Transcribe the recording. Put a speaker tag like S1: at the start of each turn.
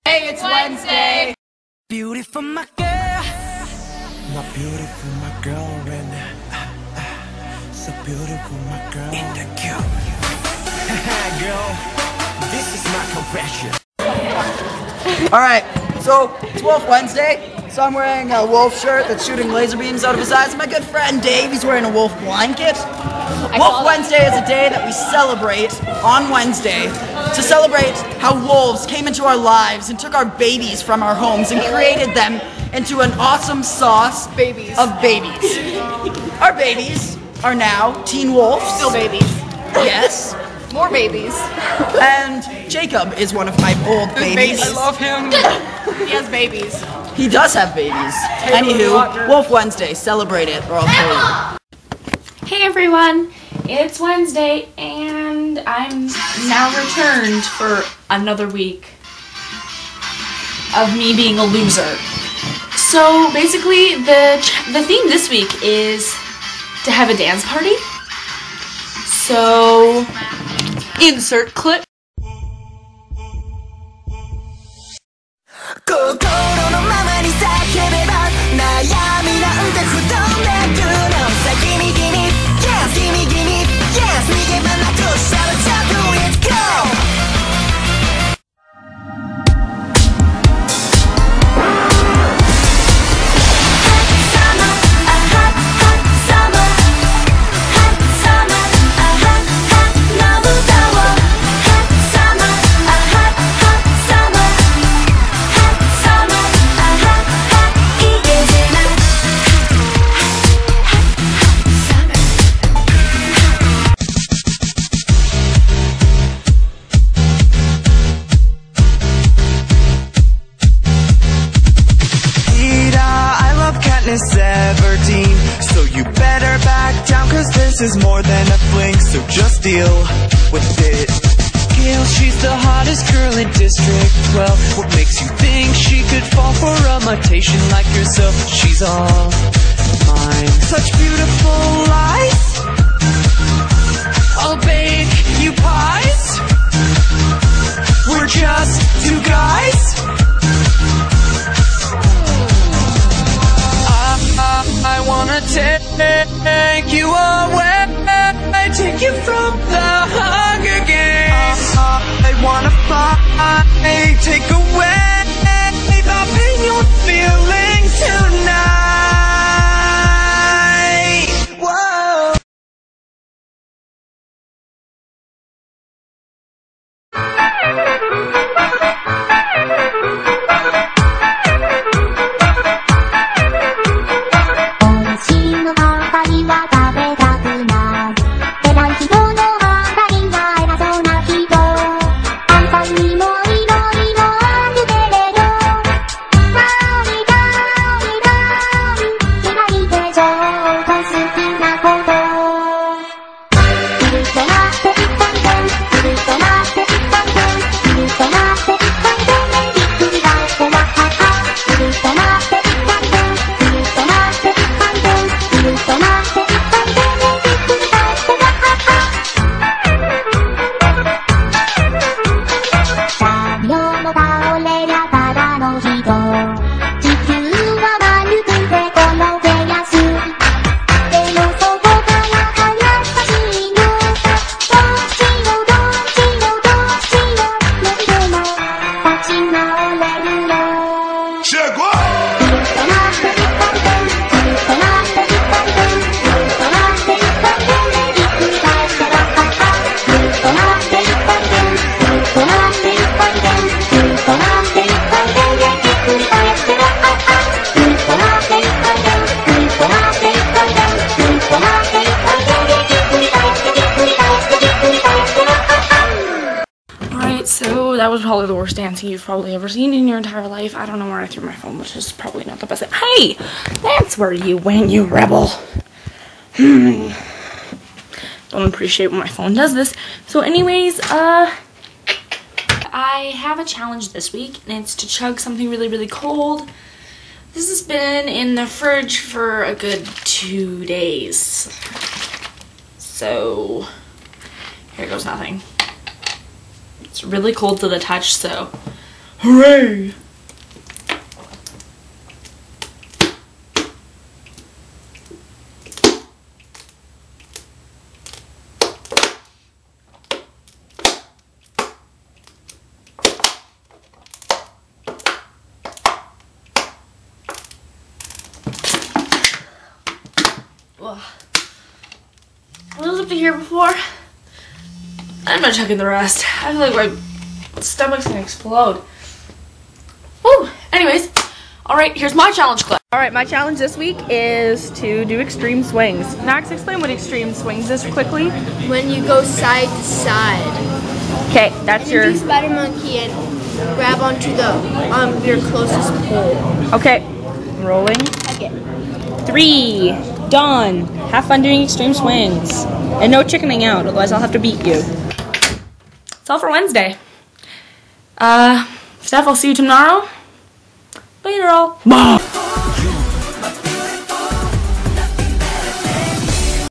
S1: Hey, it's Wednesday.
S2: Beautiful my girl, my beautiful my girl, and so beautiful my girl. In the cube, girl, this is my confession.
S3: All right, so it's Wolf Wednesday. So I'm wearing a wolf shirt that's shooting laser beams out of his eyes. My good friend Dave, he's wearing a wolf blanket. Wolf Wednesday is a day that we celebrate on Wednesday to celebrate how wolves came into our lives and took our babies from our homes and created them into an awesome sauce of babies. Our babies are now teen wolves.
S1: Still babies.
S3: Yes.
S1: More babies.
S3: And Jacob is one of my old babies.
S1: I love him. He has babies.
S3: He does have babies. Anywho, Wolf Wednesday, celebrate it or I'll kill you.
S4: Hey everyone, it's Wednesday and I'm now returned for another week of me being a loser. So basically the theme this week is to have a dance party. So insert clip.
S2: Gimme gimme, yes, gimme gimme, yes, we give a knuckle, shout it, go! So you better back down, cause this is more than a fling, so just deal with it. Gail, she's the hottest girl in District 12. What makes you think she could fall for a mutation like yourself? She's all mine. Such beautiful lies, I'll bake you pies. We're just two guys. I wanna take you away, take you from the Hunger Games. I wanna fly, take away the pain you're feeling tonight. Whoa.
S4: So that was probably the worst dancing you've probably ever seen in your entire life. I don't know where I threw my phone, which is probably not the best. Hey, that's where you went, you rebel. Don't appreciate when my phone does this. So anyways, I have a challenge this week, and it's to chug something really, really cold. This has been in the fridge for a good 2 days. So here goes nothing. It's really cold to the touch, so Hooray! I was up to here before. I'm not checking the rest. I feel like my stomach's gonna explode. Woo! Anyways, alright, here's my challenge clip. Alright, my challenge this week is to do extreme swings. Max, explain what extreme swings is quickly.
S5: When you go side to side.
S4: Okay, that's your...
S5: do spider monkey and grab onto the your closest pole.
S4: Okay, rolling.
S5: Okay.
S4: 3. Done. Have fun doing extreme swings. And no chickening out, otherwise I'll have to beat you. That's all for Wednesday. Steph, I'll see you tomorrow. Later all. Bye.